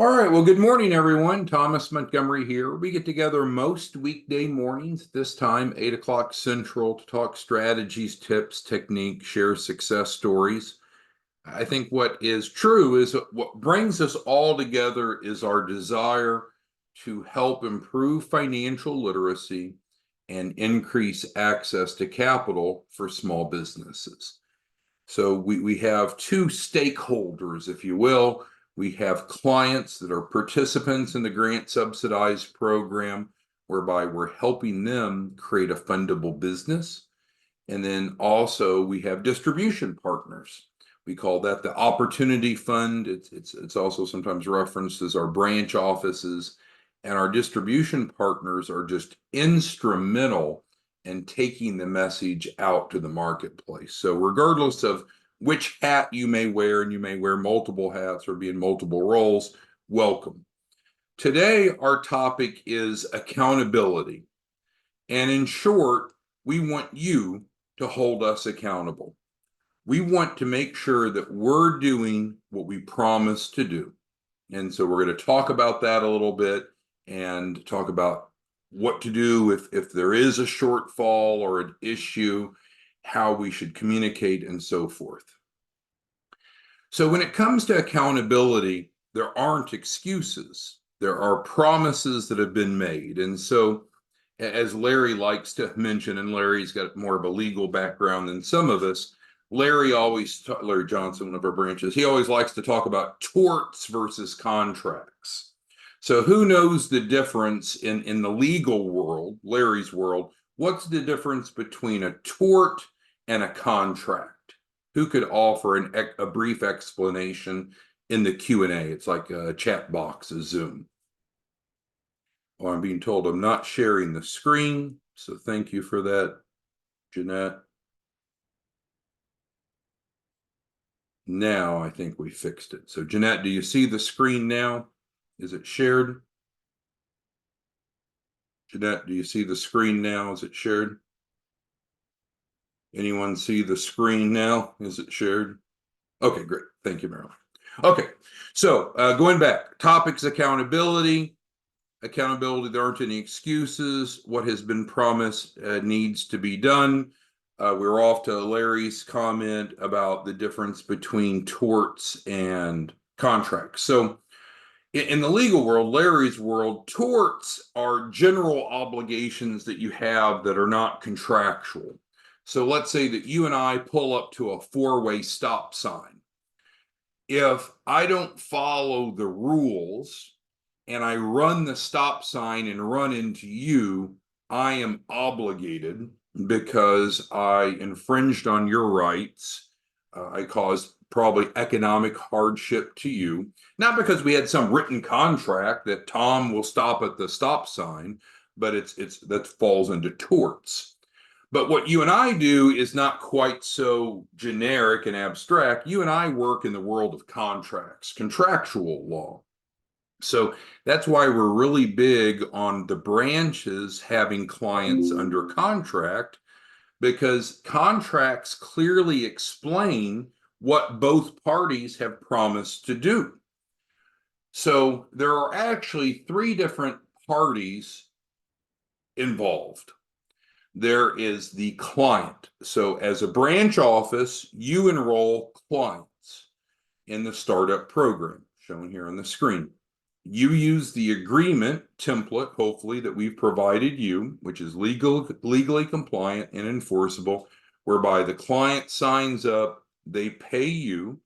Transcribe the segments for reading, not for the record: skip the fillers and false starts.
All right, well, good morning, everyone. Thomas Montgomery here. We get together most weekday mornings at this time, 8 o'clock Central, to talk strategies, tips, techniques, share success stories. I think what is true is what brings us all together is our desire to help improve financial literacy and increase access to capital for small businesses. So we have two stakeholders, if you will. We have clients that are participants in the grant subsidized program, whereby we're helping them create a fundable business. And then also we have distribution partners. We call that the Opportunity Fund. It's also sometimes referenced as our branch offices. And our distribution partners are just instrumental in taking the message out to the marketplace. So regardless of which hat you may wear, and you may wear multiple hats or be in multiple roles, welcome. Today, our topic is accountability. And in short, we want you to hold us accountable. We want to make sure that we're doing what we promise to do. And so we're going to talk about that a little bit and talk about what to do if there is a shortfall or an issue, how we should communicate, and so forth. So when it comes to accountability, there aren't excuses. There are promises that have been made. And so as Larry likes to mention, and Larry's got more of a legal background than some of us, Larry Johnson, one of our branches, he always likes to talk about torts versus contracts. So who knows the difference in the legal world, Larry's world? What's the difference between a tort and a contract? Who could offer a brief explanation in the Q&A? It's like a chat box, a Zoom. Well, I'm being told I'm not sharing the screen, so thank you for that, Jeanette. Now I think we fixed it. So Jeanette, do you see the screen now? Is it shared? Jeanette, do you see the screen now? Is it shared? Anyone see the screen now? Is it shared? Okay, great. Thank you, Marilyn. Okay, so going back, topics accountability. Accountability, there aren't any excuses. What has been promised needs to be done. We're off to Larry's comment about the difference between torts and contracts. So in the legal world, Larry's world, torts are general obligations that you have that are not contractual. So let's say that you and I pull up to a four-way stop sign. If I don't follow the rules and I run the stop sign and run into you, I am obligated because I infringed on your rights. I caused probably economic hardship to you, not because we had some written contract that Tom will stop at the stop sign, but that falls into torts. But what you and I do is not quite so generic and abstract. You and I work in the world of contracts, contractual law. So that's why we're really big on the branches having clients under contract, because contracts clearly explain what both parties have promised to do. So there are actually three different parties involved. There is the client. So as a branch office, you enroll clients in the startup program shown here on the screen. You use the agreement template, hopefully, that we've provided you, which is legally compliant and enforceable, whereby the client signs up, they pay you,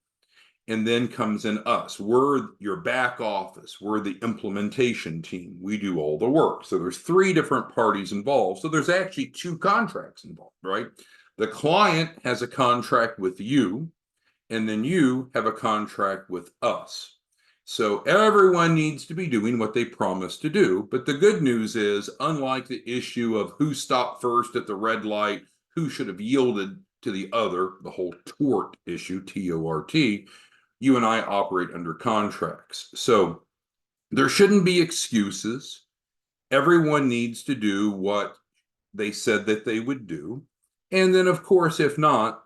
and then comes in us. We're your back office. We're the implementation team. We do all the work. So there's three different parties involved. So there's actually two contracts involved, right? The client has a contract with you, and then you have a contract with us. So everyone needs to be doing what they promised to do. But the good news is, unlike the issue of who stopped first at the red light, who should have yielded to the other, the whole tort issue, T-O-R-T, you and I operate under contracts. So there shouldn't be excuses. Everyone needs to do what they said that they would do. And then, of course, if not,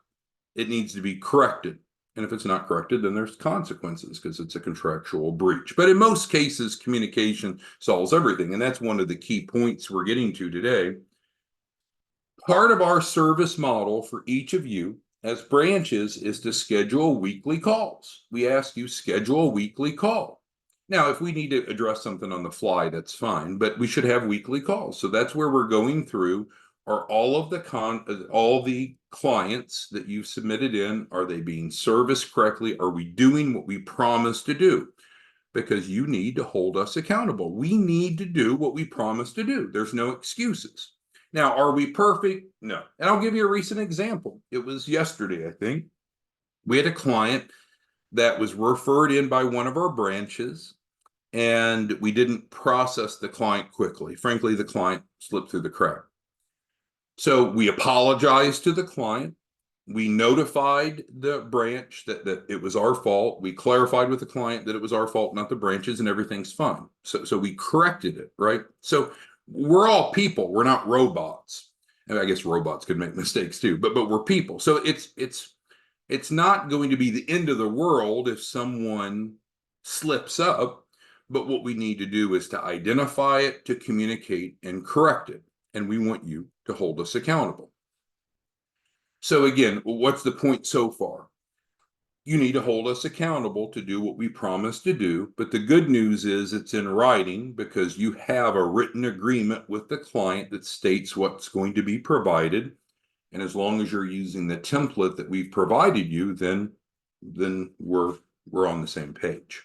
it needs to be corrected. And if it's not corrected, then there's consequences because it's a contractual breach. But in most cases, communication solves everything. And that's one of the key points we're getting to today. Part of our service model for each of you as branches is to schedule weekly calls. We ask you schedule a weekly call. Now, if we need to address something on the fly, that's fine, but we should have weekly calls. So that's where we're going through. Are all of the clients that you've submitted in, are they being serviced correctly? Are we doing what we promised to do? Because you need to hold us accountable. We need to do what we promised to do. There's no excuses. Now, are we perfect? No. And I'll give you a recent example. It was yesterday, I think. We had a client that was referred in by one of our branches, and we didn't process the client quickly. Frankly, the client slipped through the crack. So we apologized to the client. We notified the branch that it was our fault. We clarified with the client that it was our fault, not the branches, and everything's fine. So we corrected it, right? So we're all people. We're not robots. And I guess robots could make mistakes too, but we're people. So it's not going to be the end of the world if someone slips up. But what we need to do is to identify it, to communicate, and correct it. And we want you to hold us accountable. So again, what's the point so far? You need to hold us accountable to do what we promised to do. But the good news is it's in writing because you have a written agreement with the client that states what's going to be provided. And as long as you're using the template that we've provided you, then we're on the same page.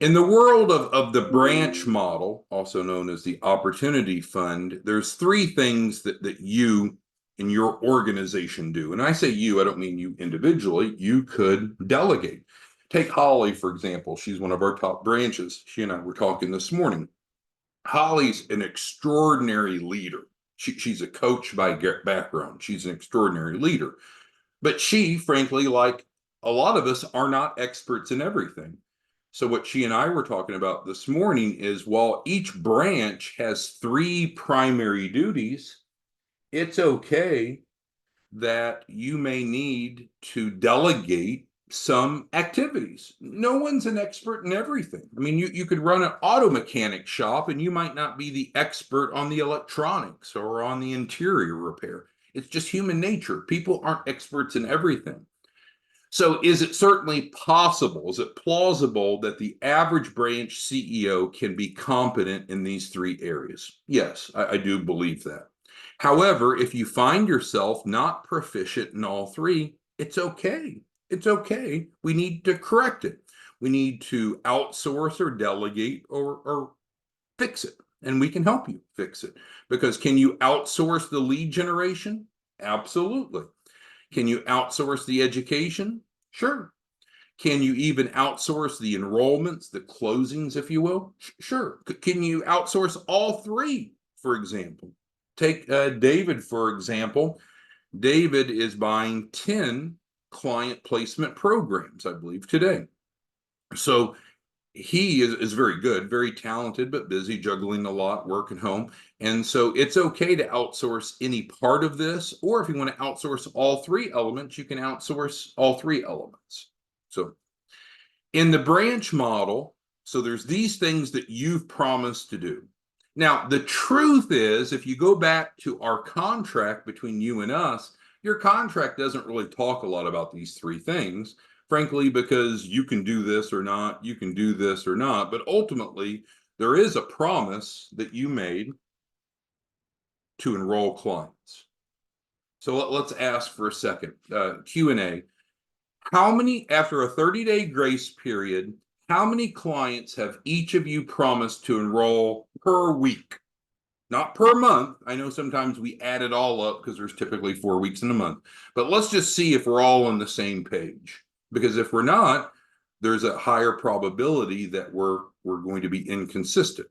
In the world of the branch model, also known as the Opportunity Fund, there's three things that you in your organization do. And I say you, I don't mean you individually. You could delegate. Take Holly, for example. She's one of our top branches. She and I were talking this morning. Holly's an extraordinary leader. She's a coach by background. She's an extraordinary leader. But she, frankly, like a lot of us, are not experts in everything. So what she and I were talking about this morning is while each branch has three primary duties, it's okay that you may need to delegate some activities. No one's an expert in everything. I mean, you could run an auto mechanic shop and you might not be the expert on the electronics or on the interior repair. It's just human nature. People aren't experts in everything. So is it certainly possible, is it plausible that the average branch CEO can be competent in these three areas? Yes, I do believe that. However, if you find yourself not proficient in all three, it's okay. It's okay. We need to correct it. We need to outsource or delegate or fix it. And we can help you fix it. Because can you outsource the lead generation? Absolutely. Can you outsource the education? Sure. Can you even outsource the enrollments, the closings, if you will? Sure. Can you outsource all three, for example? Take David, for example. David is buying 10 client placement programs, I believe, today. So he is very good, very talented, but busy, juggling a lot, work and home. And so it's okay to outsource any part of this, or if you want to outsource all three elements, you can outsource all three elements. So in the branch model, so there's these things that you've promised to do. Now, the truth is, if you go back to our contract between you and us, your contract doesn't really talk a lot about these three things. Frankly, because you can do this or not, you can do this or not, but ultimately there is a promise that you made to enroll clients. So let's ask for a second, Q&A. How many, after a 30-day grace period, how many clients have each of you promised to enroll per week? Not per month. I know sometimes we add it all up because there's typically 4 weeks in a month, but let's just see if we're all on the same page. Because if we're not, there's a higher probability that we're going to be inconsistent.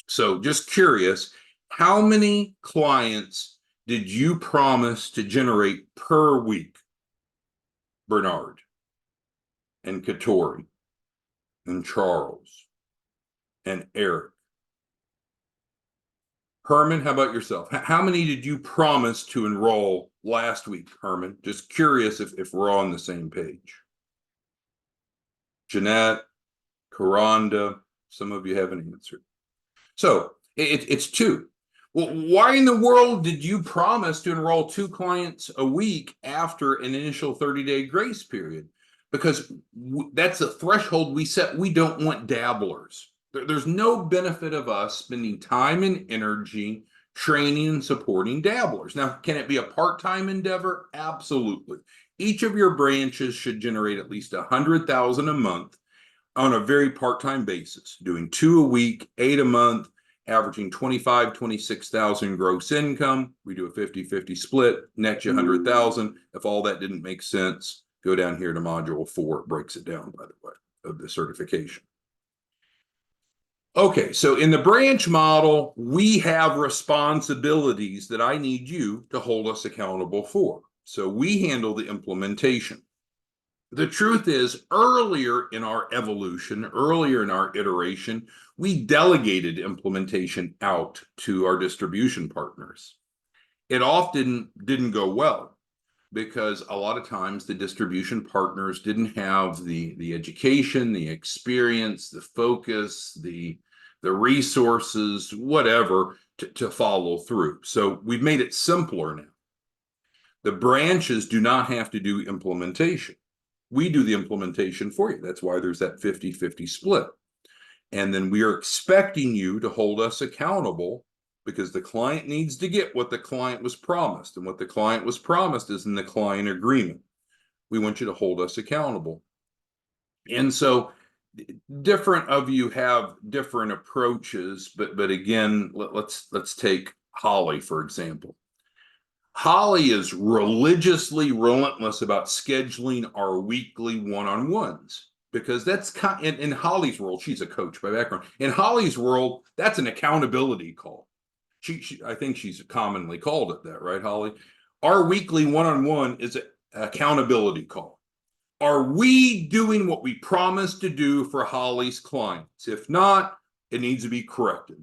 So just curious, how many clients did you promise to generate per week? Bernard and Katori and Charles and Eric. Herman, how about yourself? How many did you promise to enroll last week, Herman? Just curious if we're on the same page. Jeanette, Karonda, some of you haven't answered. So it's two. Well, why in the world did you promise to enroll 2 clients a week after an initial 30-day grace period? Because that's a threshold we set. We don't want dabblers. There's no benefit of us spending time and energy training and supporting dabblers. Now, can it be a part-time endeavor? Absolutely. Each of your branches should generate at least $100,000 a month on a very part-time basis, doing 2 a week, 8 a month, averaging 25, 26,000 gross income. We do a 50-50 split, net you 100,000. If all that didn't make sense, go down here to module 4. It breaks it down, by the way, of the certification. Okay, so in the branch model, we have responsibilities that I need you to hold us accountable for. So we handle the implementation. The truth is, earlier in our evolution, earlier in our iteration, we delegated implementation out to our distribution partners. It often didn't go well because a lot of times the distribution partners didn't have the education, the experience, the focus, the resources, whatever, to follow through. So we've made it simpler now. The branches do not have to do implementation. We do the implementation for you. That's why there's that 50-50 split. And then we are expecting you to hold us accountable because the client needs to get what the client was promised. And what the client was promised is in the client agreement. We want you to hold us accountable. And so different of you have different approaches, but again, let's take Holly, for example. Holly is religiously relentless about scheduling our weekly one-on-ones because that's in Holly's world. She's a coach by background. In Holly's world, that's an accountability call. I think she's commonly called it that, right, Holly? Our weekly one-on-one is an accountability call. Are we doing what we promised to do for Holly's clients? If not, it needs to be corrected.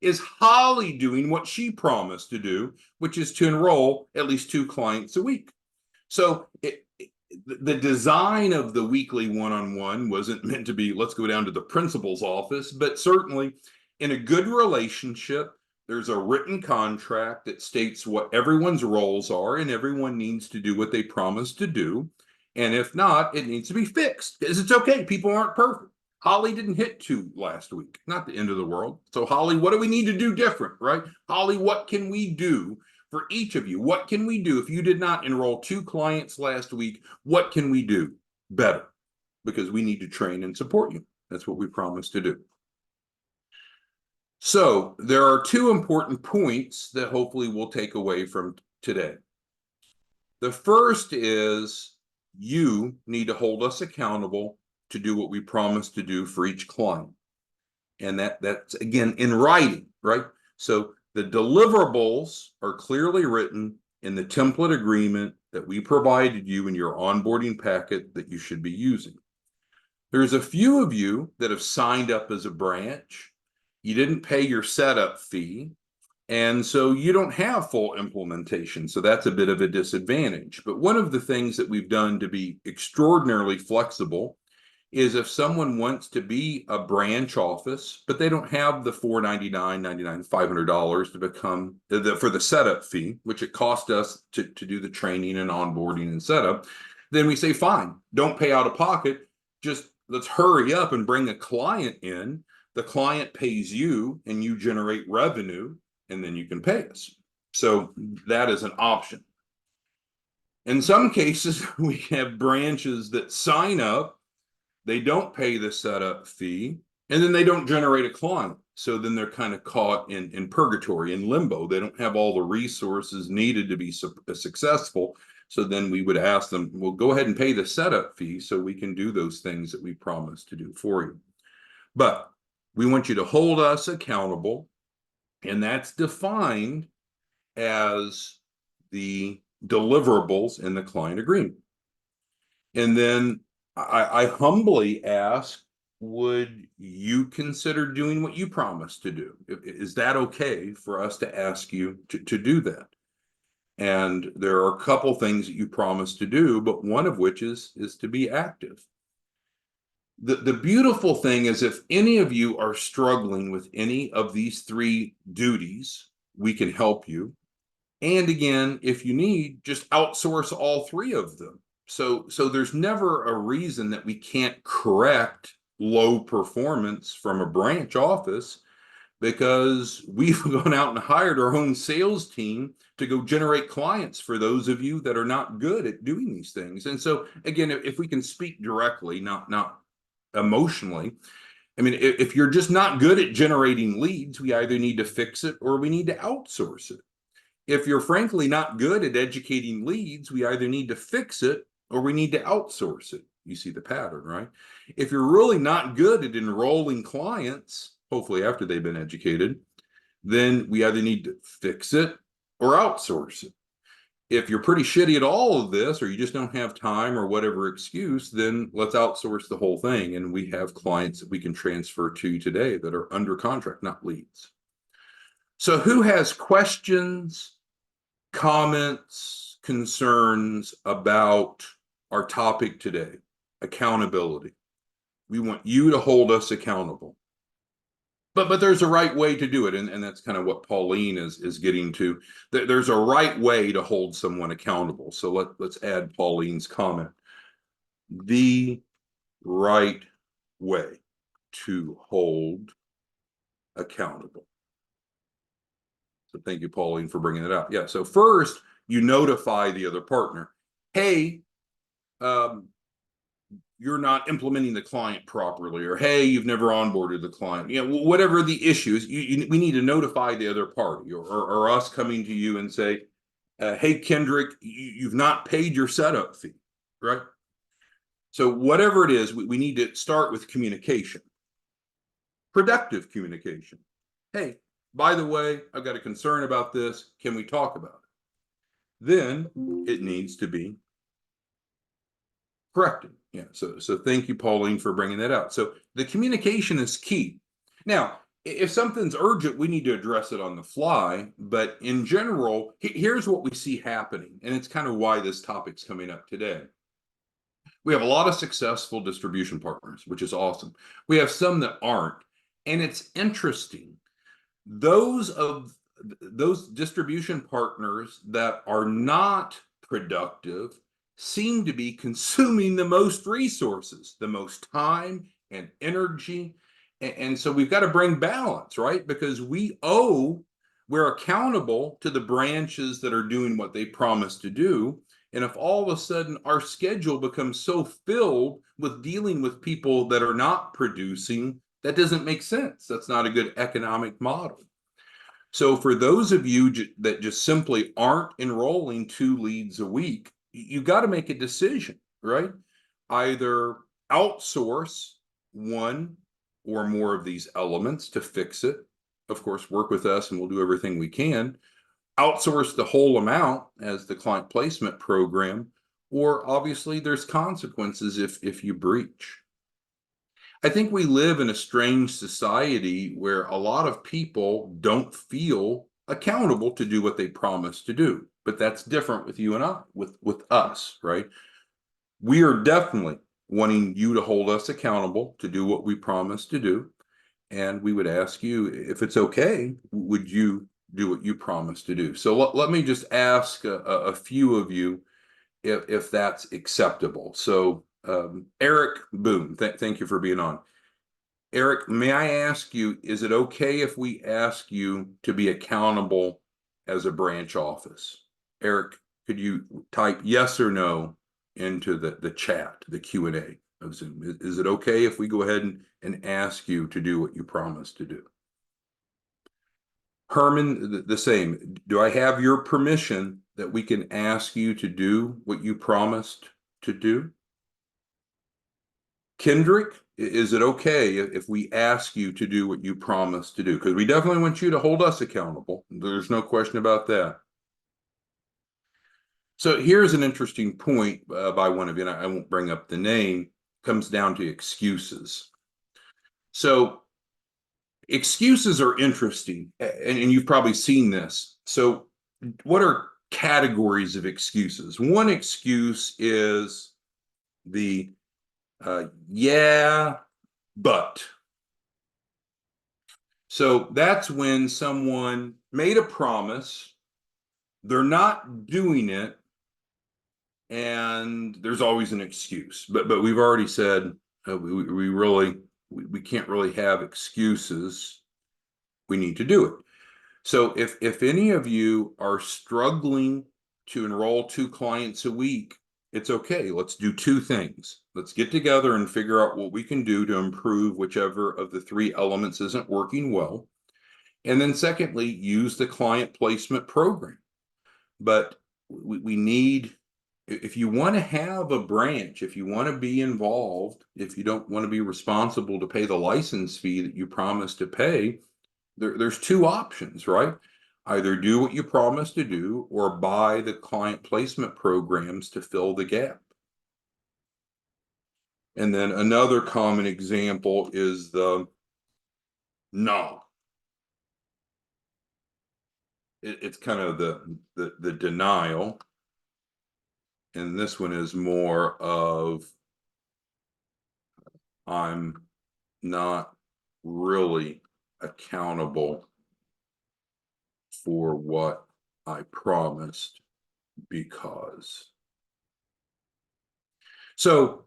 Is Holly doing what she promised to do, which is to enroll at least 2 clients a week? So the design of the weekly one-on-one wasn't meant to be, let's go down to the principal's office, but certainly in a good relationship, there's a written contract that states what everyone's roles are, and everyone needs to do what they promised to do. And if not, it needs to be fixed because it's okay. People aren't perfect. Holly didn't hit 2 last week, not the end of the world. So Holly, what do we need to do different, right? Holly, what can we do for each of you? What can we do if you did not enroll 2 clients last week? What can we do better? Because we need to train and support you. That's what we promised to do. So there are 2 important points that hopefully we'll take away from today. The first is you need to hold us accountable to do what we promised to do for each client. And that's again in writing, right? So the deliverables are clearly written in the template agreement that we provided you in your onboarding packet that you should be using. There's a few of you that have signed up as a branch. You didn't pay your setup fee, and so you don't have full implementation. So that's a bit of a disadvantage. But one of the things that we've done to be extraordinarily flexible is if someone wants to be a branch office, but they don't have the $499, $99, $500 to become for the setup fee, which it cost us to do the training and onboarding and setup, then we say, fine, don't pay out of pocket. Just let's hurry up and bring a client in. The client pays you and you generate revenue, and then you can pay us. So that is an option. In some cases, we have branches that sign up, they don't pay the setup fee, and then they don't generate a client. So then they're kind of caught in purgatory, in limbo. They don't have all the resources needed to be successful. So then we would ask them, well, go ahead and pay the setup fee so we can do those things that we promised to do for you. But we want you to hold us accountable, and that's defined as the deliverables in the client agreement. And then I humbly ask would you consider doing what you promised to do? Is that okay for us to ask you to do that? And there are a couple things that you promised to do, but one of which is to be active. The beautiful thing is, if any of you are struggling with any of these three duties, we can help you. And again, if you need, just outsource all three of them. So there's never a reason that we can't correct low performance from a branch office, because we've gone out and hired our own sales team to go generate clients for those of you that are not good at doing these things. And so again, if we can speak directly, not emotionally, I mean, if you're just not good at generating leads, we either need to fix it or we need to outsource it. If you're frankly not good at educating leads, we either need to fix it or we need to outsource it. You see the pattern, right? If you're really not good at enrolling clients, hopefully after they've been educated, then we either need to fix it or outsource it. If you're pretty shitty at all of this, or you just don't have time or whatever excuse, then let's outsource the whole thing. And we have clients that we can transfer to today that are under contract, not leads. So who has questions, comments, concerns about our topic today? Accountability. We want you to hold us accountable. But there's a right way to do it, and that's kind of what Pauline is getting to. There's a right way to hold someone accountable. So let's add Pauline's comment. The right way to hold accountable. So thank you, Pauline, for bringing it up. Yeah. So first, you notify the other partner. Hey, you're not implementing the client properly, or hey, you've never onboarded the client. You know, whatever the issues, we need to notify the other party, or us coming to you and say, hey, Kendrick, you've not paid your setup fee, right? So whatever it is, we need to start with communication, productive communication. Hey, by the way, I've got a concern about this. Can we talk about it? Then it needs to be corrected. Yeah. So thank you, Pauline, for bringing that out. So the communication is key. Now, if something's urgent, we need to address it on the fly. But in general, here's what we see happening, and it's kind of why this topic's coming up today. We have a lot of successful distribution partners, which is awesome. We have some that aren't, and it's interesting. Those distribution partners that are not productive seem to be consuming the most resources, the most time and energy. And so we've got to bring balance, right? Because we're accountable to the branches that are doing what they promised to do. And if all of a sudden our schedule becomes so filled with dealing with people that are not producing, that doesn't make sense. That's not a good economic model. So for those of you that just simply aren't enrolling 2 leads a week, you got to make a decision, right? Either outsource one or more of these elements to fix it. Of course, work with us and we'll do everything we can. Outsource the whole amount as the client placement program, or obviously there's consequences if you breach. I think we live in a strange society where a lot of people don't feel accountable to do what they promise to do. But that's different with you and I, with us, right? We are definitely wanting you to hold us accountable to do what we promise to do. And we would ask you, if it's okay, would you do what you promised to do? So let me just ask a few of you if that's acceptable. So Eric Boone, thank you for being on. Eric, may I ask you, is it okay if we ask you to be accountable as a branch office? Eric, could you type yes or no into the chat, the Q&A of Zoom? Is it okay if we go ahead and ask you to do what you promised to do? Herman, the same. Do I have your permission that we can ask you to do what you promised to do? Kendrick, is it okay if we ask you to do what you promised to do? Because we definitely want you to hold us accountable. There's no question about that. So here's an interesting point by one of you, and I won't bring up the name, comes down to excuses. So excuses are interesting, and you've probably seen this. So what are categories of excuses? One excuse is the yeah, but. So that's when someone made a promise, they're not doing it, and there's always an excuse. But we've already said we can't really have excuses. We need to do it. So if any of you are struggling to enroll 2 clients a week, it's okay. Let's do 2 things. Let's get together and figure out what we can do to improve whichever of the 3 elements isn't working well. And then secondly, use the client placement program. But we need, if you want to have a branch, if you want to be involved, if you don't want to be responsible to pay the license fee that you promised to pay, there's 2 options, right? Either do what you promised to do or buy the client placement programs to fill the gap. And then another common example is the no. It's kind of the denial. And this one is more of I'm not really accountable for what I promised because. So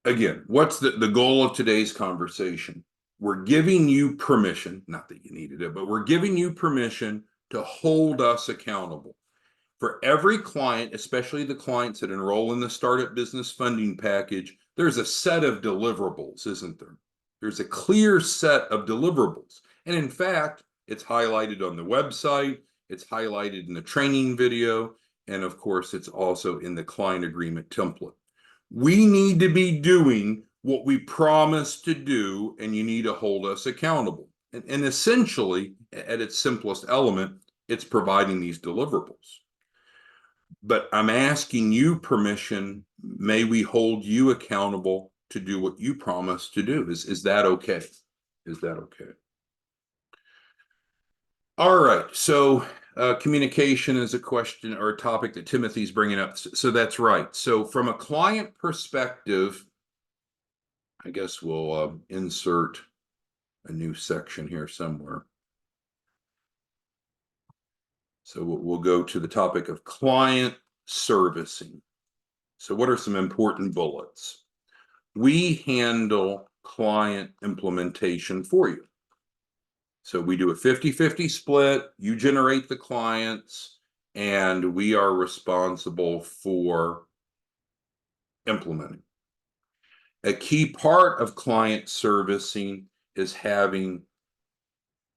again, what's the goal of today's conversation? We're giving you permission, not that you needed it, but we're giving you permission to hold us accountable. For every client, especially the clients that enroll in the Startup Business Funding Package, there's a set of deliverables, isn't there? There's a clear set of deliverables. And in fact, it's highlighted on the website, it's highlighted in the training video, and of course, it's also in the client agreement template. We need to be doing what we promised to do, and you need to hold us accountable. And essentially, at its simplest element, it's providing these deliverables. But I'm asking you permission. May we hold you accountable to do what you promised to do? Is that okay? Is that okay? All right. So communication is a question or a topic that Timothy's bringing up. So that's right. So from a client perspective, I guess we'll insert a new section here somewhere. So we'll go to the topic of client servicing. So what are some important bullets? We handle client implementation for you. So we do a 50-50 split, you generate the clients, and we are responsible for implementing. A key part of client servicing is having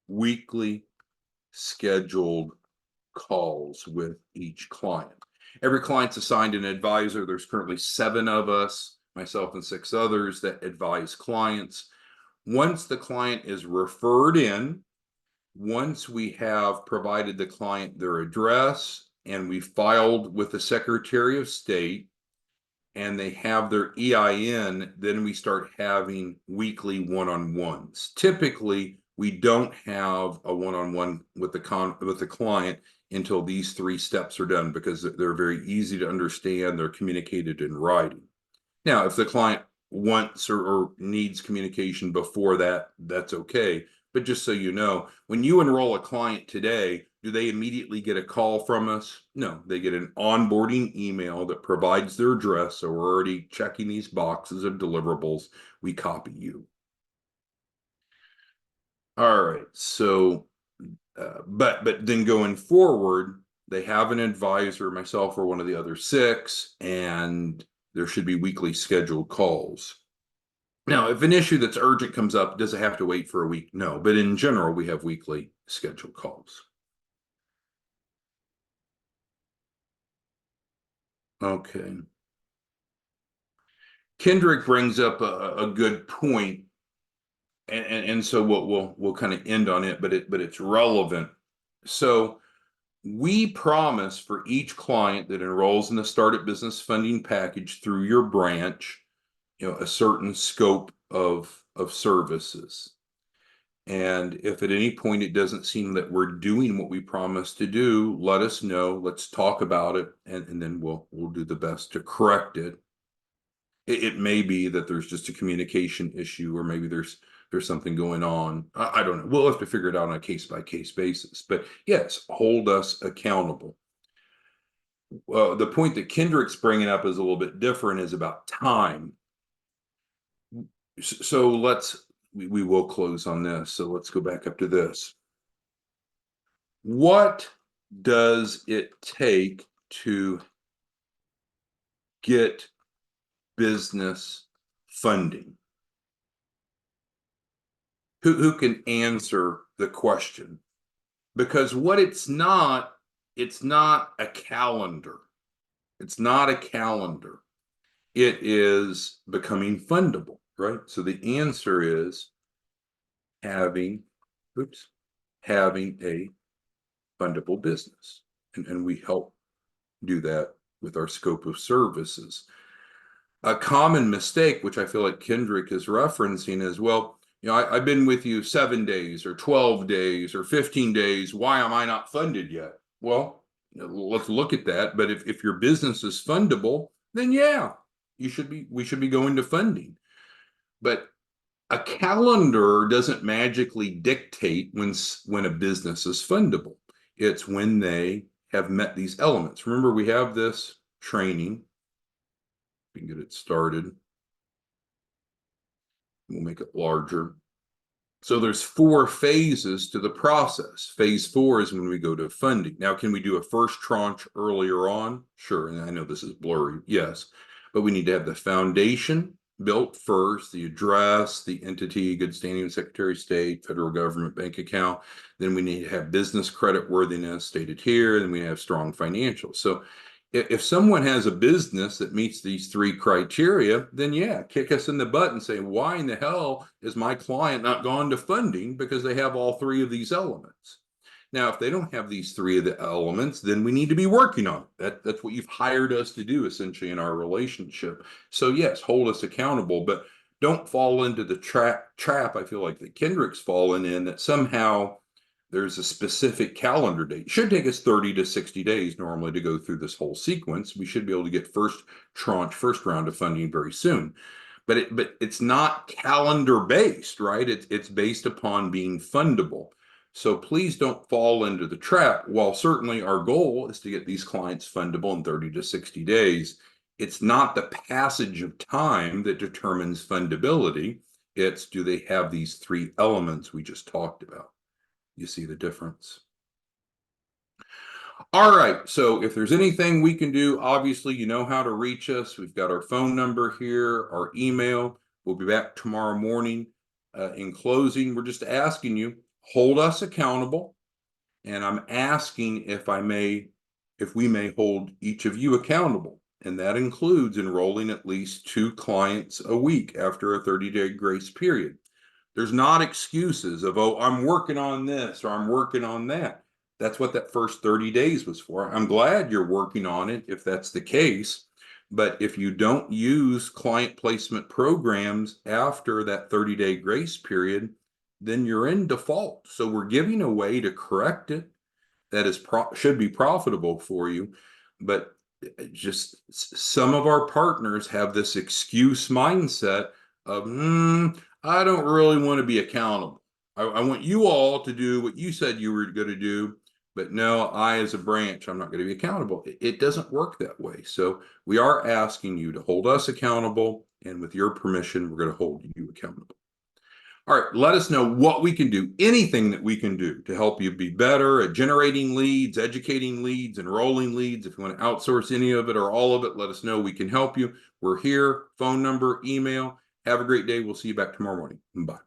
weekly scheduled calls with each client. Every client's assigned an advisor. There's currently 7 of us, myself and 6 others, that advise clients. Once the client is referred in, once we have provided the client their address and we filed with the Secretary of State and they have their EIN, then we start having weekly one-on-ones. Typically, we don't have a one-on-one with the client until these 3 steps are done because they're very easy to understand. They're communicated in writing. Now, if the client wants or needs communication before that, that's okay. But just so you know, when you enroll a client today, do they immediately get a call from us? No, they get an onboarding email that provides their address. So we're already checking these boxes of deliverables. We copy you. All right. So, but then going forward, they have an advisor, myself or one of the other 6, and there should be weekly scheduled calls. Now, if an issue that's urgent comes up, does it have to wait for a week? No, but in general, we have weekly scheduled calls. Okay. Kendrick brings up a good point, and so we'll kind of end on it, but it's relevant. So we promise for each client that enrolls in the Startup Business Funding Package through your branch, a certain scope of of services. And if at any point it doesn't seem that we're doing what we promised to do, let us know. Let's talk about it, and then we'll do the best to correct it. It may be that there's just a communication issue, or maybe there's something going on. I don't know. We'll have to figure it out on a case-by-case basis. But yes, hold us accountable. The point that Kendrick's bringing up is a little bit different, is about time. So we will close on this. So let's go back up to this. What does it take to get business funding? Who can answer the question? Because what it's not a calendar. It's not a calendar. It is becoming fundable, right? So the answer is having a fundable business. And we help do that with our scope of services. A common mistake, which I feel like Kendrick is referencing, is, well, I've been with you 7 days or 12 days or 15 days. Why am I not funded yet? Well, let's look at that. But if your business is fundable, then yeah, we should be going to funding. But a calendar doesn't magically dictate when a business is fundable. It's when they have met these elements. Remember, we have this training. We can get it started. We'll make it larger. So there's 4 phases to the process. Phase 4 is when we go to funding. Now, can we do a first tranche earlier on? Sure. And I know this is blurry. Yes. But we need to have the foundation built first, the address, the entity, good standing with Secretary of State, federal government bank account. Then we need to have business credit worthiness stated here. Then we have strong financials. So if someone has a business that meets these 3 criteria, then yeah, kick us in the butt and say, why in the hell is my client not gone to funding? Because they have all 3 of these elements. Now, if they don't have these 3 of the elements, then we need to be working on it. That's what you've hired us to do, essentially, in our relationship. So yes, hold us accountable, but don't fall into the trap I feel like that Kendrick's fallen in, that somehow there's a specific calendar date. It should take us 30 to 60 days normally to go through this whole sequence. We should be able to get first round of funding very soon. But it's not calendar based, right? It's based upon being fundable. So please don't fall into the trap. While certainly our goal is to get these clients fundable in 30 to 60 days, it's not the passage of time that determines fundability. It's, do they have these 3 elements we just talked about? You see the difference? All right. So if there's anything we can do, obviously, you know how to reach us. We've got our phone number here, our email. We'll be back tomorrow morning. In closing, we're just asking you, hold us accountable. And I'm asking if we may hold each of you accountable. And that includes enrolling at least 2 clients a week after a 30-day grace period. There's not excuses of, oh, I'm working on this or I'm working on that. That's what that first 30 days was for. I'm glad you're working on it if that's the case. But if you don't use client placement programs after that 30-day grace period, then you're in default. So we're giving a way to correct it that is should be profitable for you. But just some of our partners have this excuse mindset of, I don't really want to be accountable. I want you all to do what you said you were going to do, but no, I as a branch, I'm not going to be accountable. It doesn't work that way. So we are asking you to hold us accountable, and with your permission, we're going to hold you accountable. All right, let us know what we can do, anything that we can do to help you be better at generating leads, educating leads, enrolling leads. If you want to outsource any of it or all of it, let us know. We can help you. We're here, phone number, email. Have a great day. We'll see you back tomorrow morning. Bye.